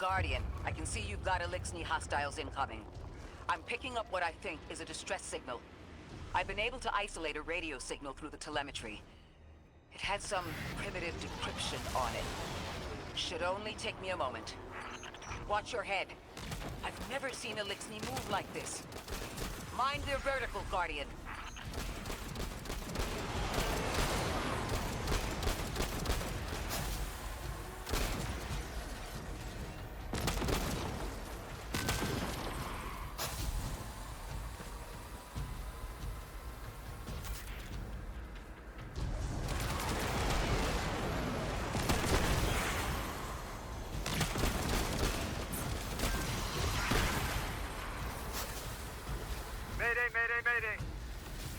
Guardian, I can see you've got Elixni hostiles incoming. I'm picking up what I think is a distress signal. I've been able to isolate a radio signal through the telemetry. It had some primitive decryption on it. Should only take me a moment. Watch your head. I've never seen Elixni move like this. Mind their vertical, Guardian. Mayday!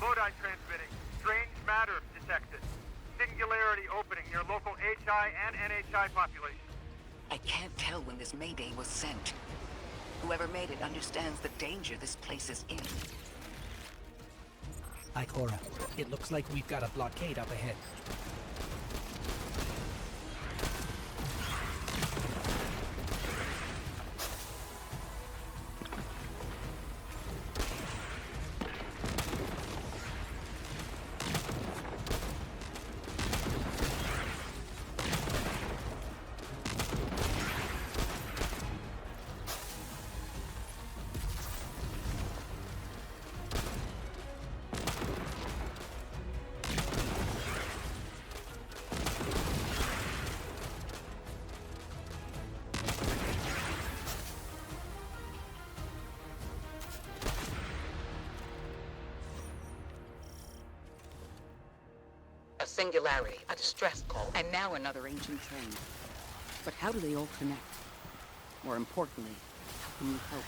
Lodi transmitting. Strange matter detected. Singularity opening near local HI and NHI population. I can't tell when this Mayday was sent. Whoever made it understands the danger this place is in. Ikora, it looks like we've got a blockade up ahead. A singularity, a distress call, and now another ancient train. But how do they all connect? More importantly, how can we help?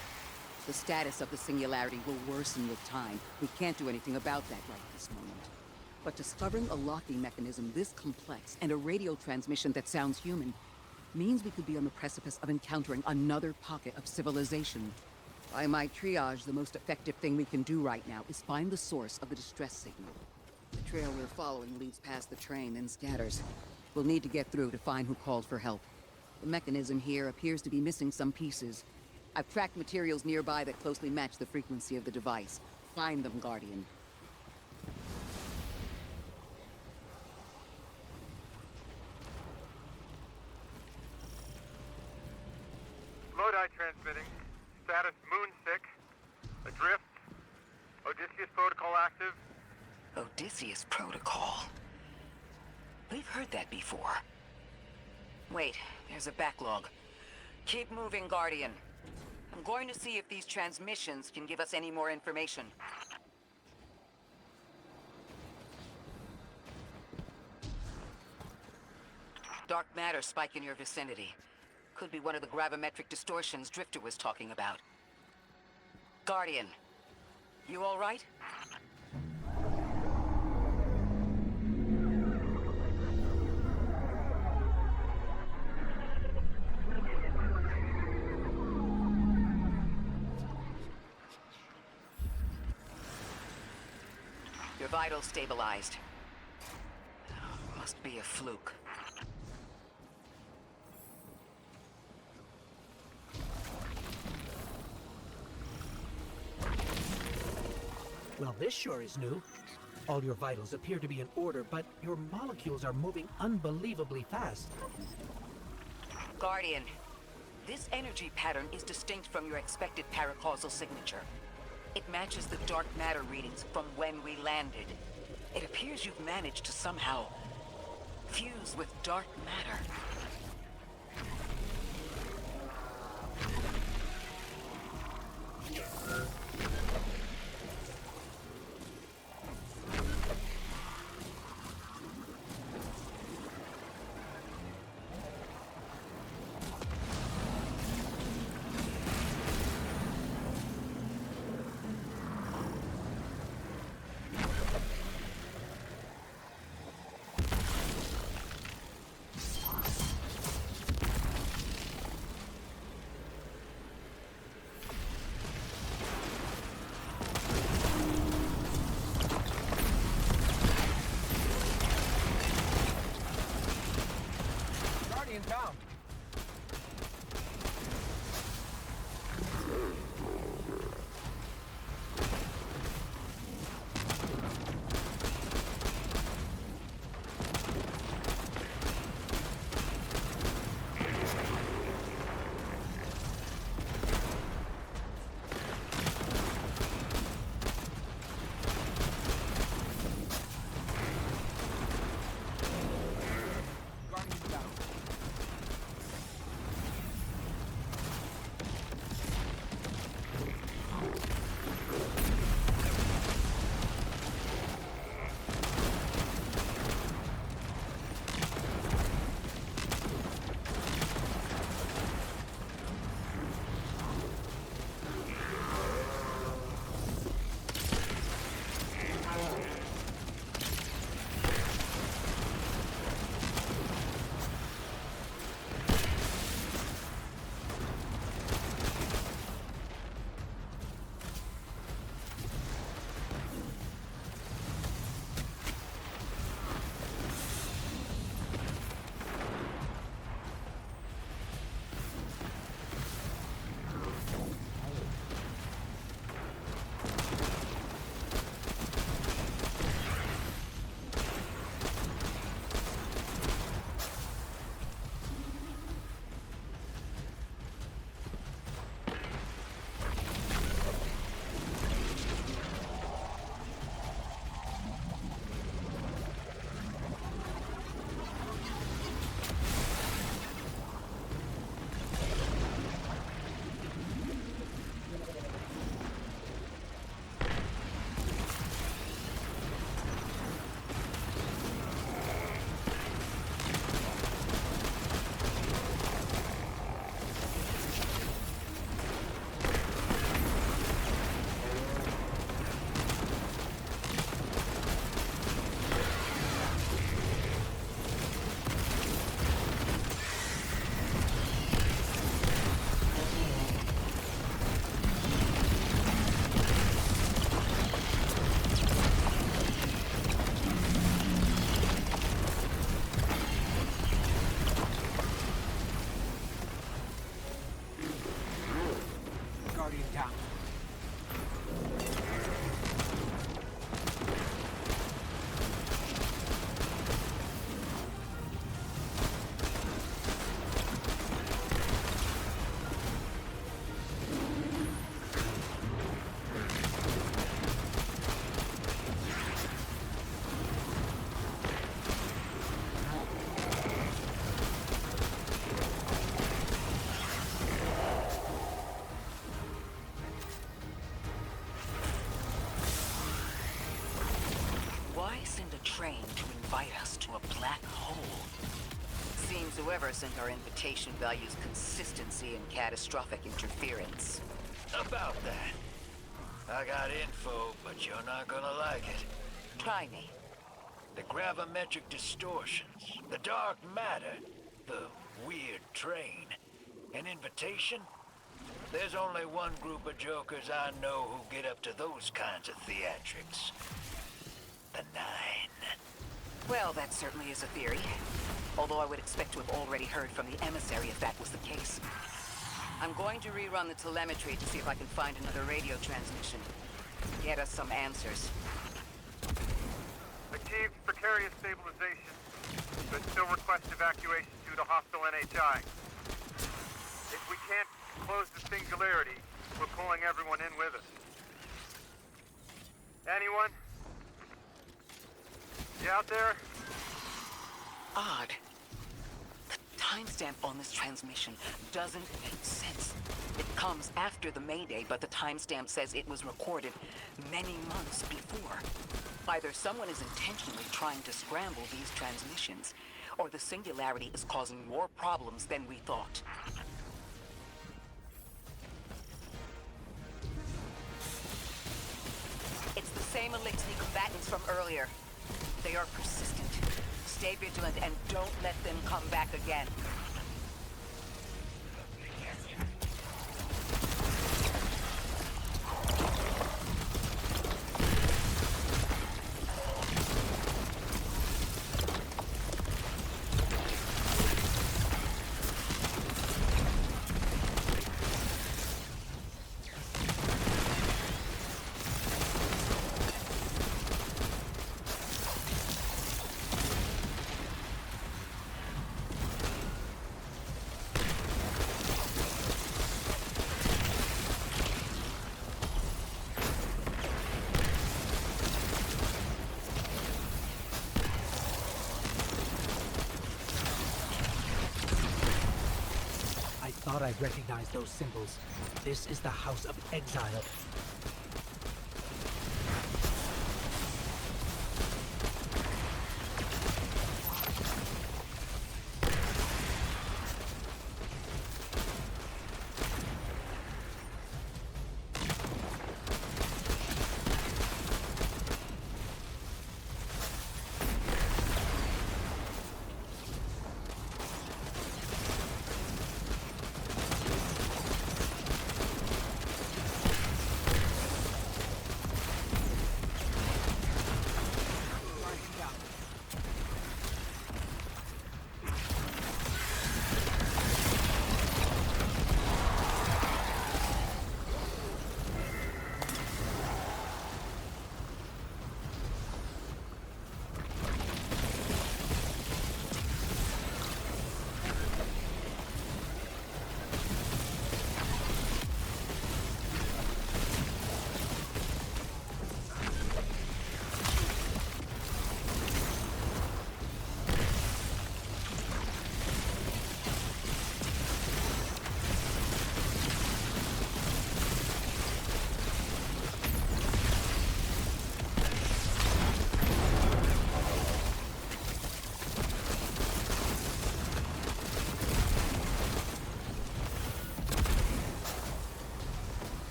The status of the singularity will worsen with time. We can't do anything about that right this moment. But discovering a locking mechanism this complex and a radio transmission that sounds human means we could be on the precipice of encountering another pocket of civilization. By my triage, the most effective thing we can do right now is find the source of the distress signal. The trail we're following leads past the train, then scatters. We'll need to get through to find who called for help. The mechanism here appears to be missing some pieces. I've tracked materials nearby that closely match the frequency of the device. Find them, Guardian. Lodi transmitting. Status moonsick. Adrift. Odysseus protocol active. Odysseus Protocol. We've heard that before. Wait, there's a backlog. Keep moving, Guardian. I'm going to see if these transmissions can give us any more information. Dark matter spike in your vicinity. Could be one of the gravimetric distortions Drifter was talking about. Guardian, you all right? Your vitals stabilized. Must be a fluke. Well, this sure is new. All your vitals appear to be in order, but your molecules are moving unbelievably fast. Guardian, this energy pattern is distinct from your expected paracausal signature. It matches the dark matter readings from when we landed. It appears you've managed to somehow fuse with dark matter. train to invite us to a black hole. Seems whoever sent our invitation values consistency and catastrophic interference. About that. I got info, but you're not gonna like it. Try me. The gravimetric distortions, the dark matter, the weird train. An invitation? There's only one group of jokers I know who get up to those kinds of theatrics. The Nine. Well, that certainly is a theory. Although I would expect to have already heard from the emissary if that was the case. I'm going to rerun the telemetry to see if I can find another radio transmission. Get us some answers. Achieved precarious stabilization, but still request evacuation due to hostile NHI. If we can't close the singularity, we're pulling everyone in with us. Anyone? You out there? Odd. The timestamp on this transmission doesn't make sense. It comes after the Mayday, but the timestamp says it was recorded many months before. Either someone is intentionally trying to scramble these transmissions, or the singularity is causing more problems than we thought. It's the same Elixni combatants from earlier. They are persistent. Stay vigilant and don't let them come back again. Thought I'd recognize those symbols. This is the House of Exile.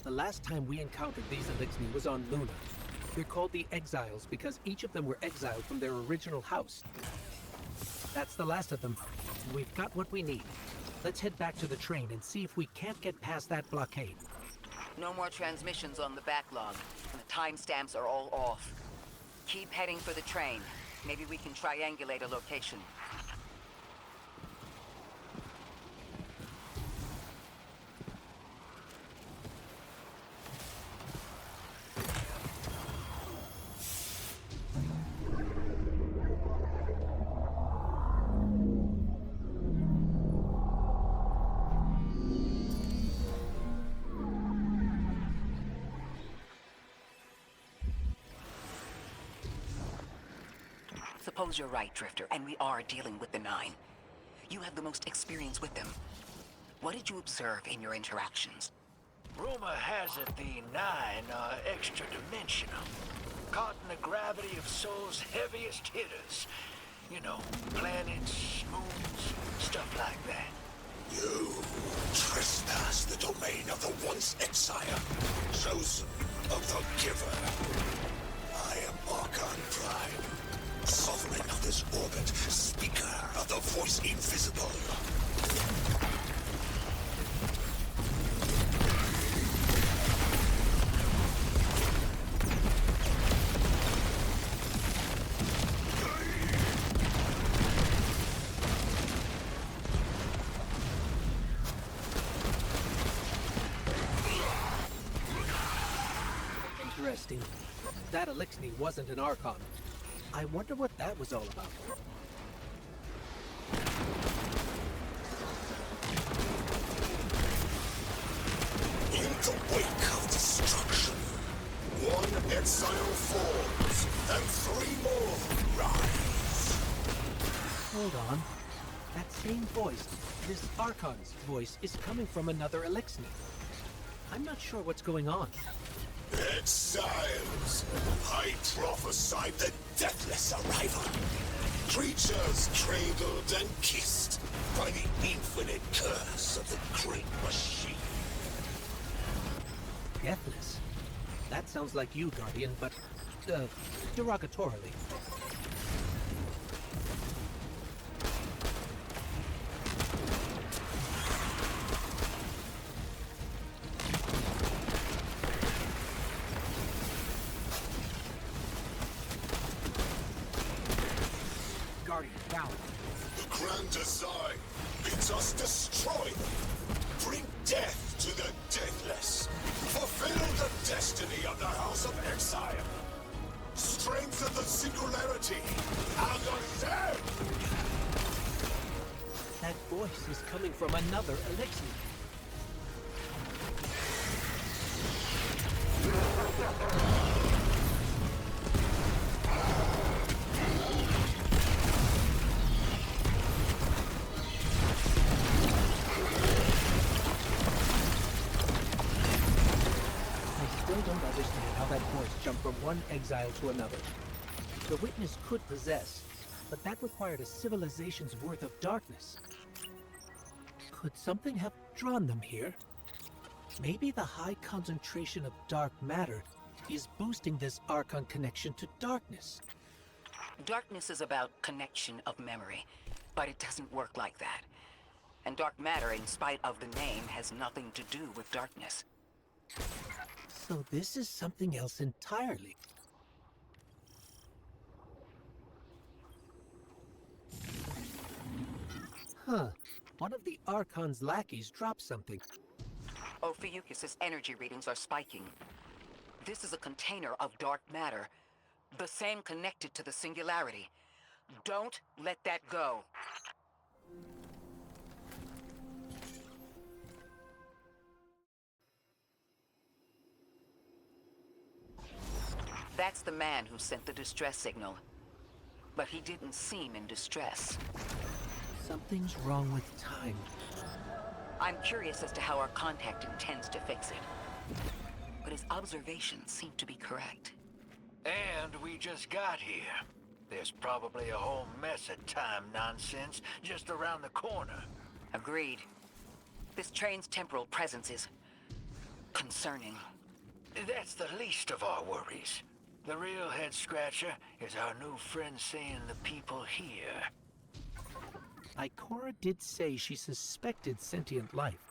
The last time we encountered these Elixni was on Luna. They're called the Exiles because each of them were exiled from their original house. That's the last of them. We've got what we need. Let's head back to the train and see if we can't get past that blockade. No more transmissions on the backlog, and the timestamps are all off. Keep heading for the train. Maybe we can triangulate a location. Suppose you're right, Drifter, and we are dealing with the Nine. You have the most experience with them. What did you observe in your interactions? Rumor has it the Nine are extra-dimensional, caught in the gravity of Sol's heaviest hitters. You know, planets, moons, stuff like that. You trespass the domain of the once exile, chosen of the Giver. I am Archon Prime, sovereign of this orbit, speaker of the voice invisible. Interesting. That Elixni wasn't an Archon. I wonder what that was all about. In the wake of destruction, one exile falls, and 3 more rise. Hold on. That same voice, this Archon's voice, is coming from another Elixni. I'm not sure what's going on. Exiles! I prophesied the deathless arrival. Creatures cradled and kissed by the infinite curse of the great machine. Deathless? That sounds like you, Guardian, but, derogatorily. Guardian, down. The grand design bids us destroy them. Bring death to the deathless. Fulfill the destiny of the House of Exile. Strengthen the singularity and ascend! That voice is coming from another Elixni. I still don't understand how that voice jumped from one exile to another. The Witness could possess, but that required a civilization's worth of darkness. Could something have drawn them here? Maybe the high concentration of dark matter is boosting this Archon connection to darkness. Darkness is about connection of memory, but it doesn't work like that. And dark matter, in spite of the name, has nothing to do with darkness. So this is something else entirely. Huh. One of the Archon's lackeys dropped something. Ophiuchus's energy readings are spiking. This is a container of dark matter, the same connected to the Singularity. Don't let that go. That's the man who sent the distress signal. But he didn't seem in distress. Something's wrong with time. I'm curious as to how our contact intends to fix it. But his observations seem to be correct. And we just got here. There's probably a whole mess of time nonsense just around the corner. Agreed. This train's temporal presence is concerning. That's the least of our worries. The real head-scratcher is our new friend seeing the people here. Ikora did say she suspected sentient life.